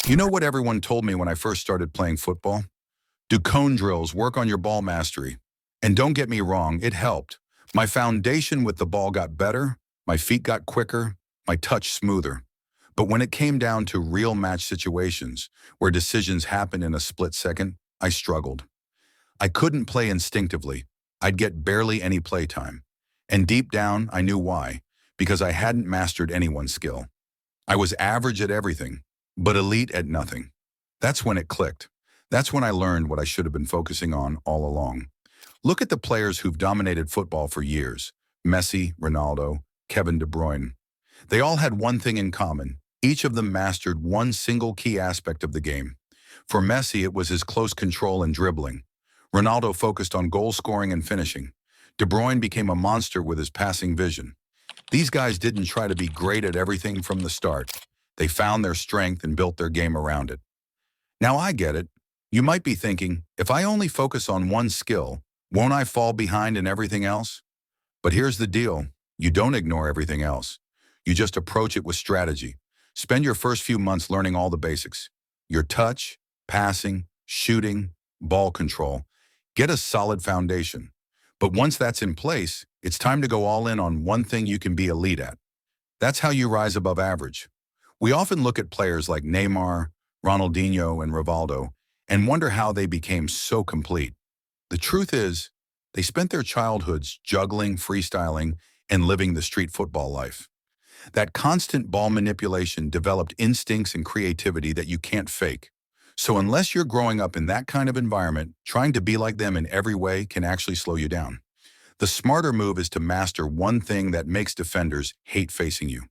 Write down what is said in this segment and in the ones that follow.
You know what everyone told me when I first started playing football? Do cone drills, work on your ball mastery. And don't get me wrong, it helped. My foundation with the ball got better, my feet got quicker, my touch smoother. But when it came down to real match situations, where decisions happened in a split second, I struggled. I couldn't play instinctively. I'd get barely any play time. And deep down, I knew why, because I hadn't mastered anyone's skill. I was average at everything, but elite at nothing. That's when it clicked. That's when I learned what I should have been focusing on all along. Look at the players who've dominated football for years. Messi, Ronaldo, Kevin De Bruyne. They all had one thing in common. Each of them mastered one single key aspect of the game. For Messi, it was his close control and dribbling. Ronaldo focused on goal scoring and finishing. De Bruyne became a monster with his passing vision. These guys didn't try to be great at everything from the start. They found their strength and built their game around it. Now I get it. You might be thinking, if I only focus on one skill, won't I fall behind in everything else? But here's the deal. You don't ignore everything else. You just approach it with strategy. Spend your first few months learning all the basics. Your touch, passing, shooting, ball control. Get a solid foundation. But once that's in place, it's time to go all in on one thing you can be elite at. That's how you rise above average. We often look at players like Neymar, Ronaldinho, and Rivaldo and wonder how they became so complete. The truth is, they spent their childhoods juggling, freestyling, and living the street football life. That constant ball manipulation developed instincts and creativity that you can't fake. So unless you're growing up in that kind of environment, trying to be like them in every way can actually slow you down. The smarter move is to master one thing that makes defenders hate facing you.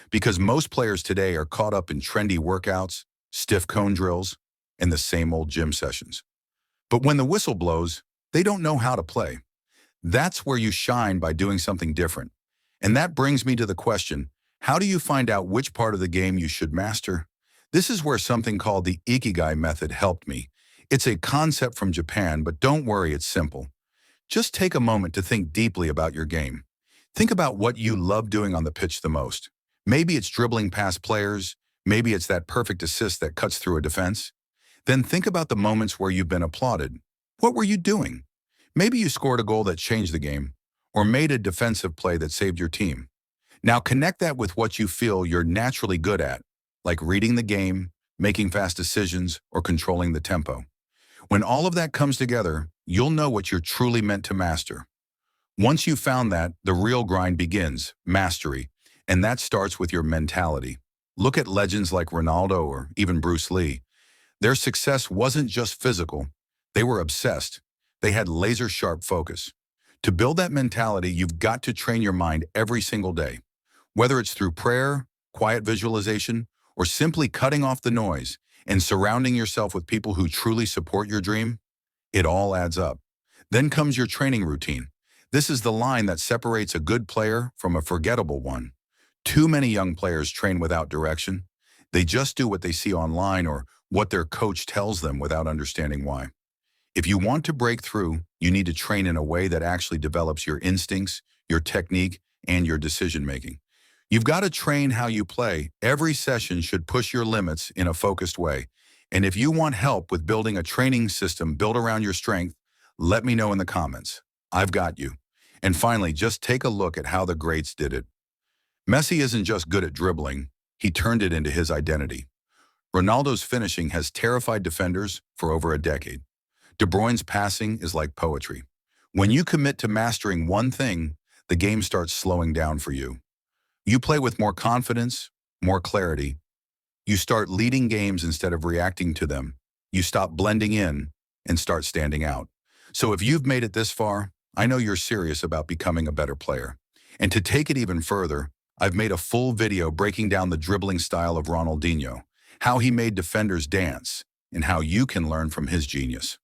Because most players today are caught up in trendy workouts, stiff cone drills, and the same old gym sessions. But when the whistle blows, they don't know how to play. That's where you shine by doing something different. And that brings me to the question, how do you find out which part of the game you should master? This is where something called the Ikigai method helped me. It's a concept from Japan, but don't worry, it's simple. Just take a moment to think deeply about your game. Think about what you love doing on the pitch the most. Maybe it's dribbling past players. Maybe it's that perfect assist that cuts through a defense. Then think about the moments where you've been applauded. What were you doing? Maybe you scored a goal that changed the game, or made a defensive play that saved your team. Now connect that with what you feel you're naturally good at, like reading the game, making fast decisions, or controlling the tempo. When all of that comes together, you'll know what you're truly meant to master. Once you've found that, the real grind begins, mastery, and that starts with your mentality. Look at legends like Ronaldo or even Bruce Lee. Their success wasn't just physical. They were obsessed. They had laser-sharp focus. To build that mentality, you've got to train your mind every single day. Whether it's through prayer, quiet visualization, or simply cutting off the noise and surrounding yourself with people who truly support your dream, it all adds up. Then comes your training routine. This is the line that separates a good player from a forgettable one. Too many young players train without direction. They just do what they see online or what their coach tells them without understanding why. If you want to break through, you need to train in a way that actually develops your instincts, your technique, and your decision-making. You've got to train how you play. Every session should push your limits in a focused way. And if you want help with building a training system built around your strength, let me know in the comments. I've got you. And finally, just take a look at how the greats did it. Messi isn't just good at dribbling, he turned it into his identity. Ronaldo's finishing has terrified defenders for over a decade. De Bruyne's passing is like poetry. When you commit to mastering one thing, the game starts slowing down for you. You play with more confidence, more clarity. You start leading games instead of reacting to them. You stop blending in and start standing out. So if you've made it this far, I know you're serious about becoming a better player. And to take it even further, I've made a full video breaking down the dribbling style of Ronaldinho, how he made defenders dance, and how you can learn from his genius.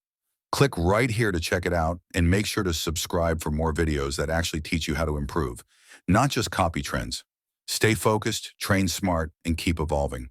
Click right here to check it out and make sure to subscribe for more videos that actually teach you how to improve, not just copy trends. Stay focused, train smart, and keep evolving.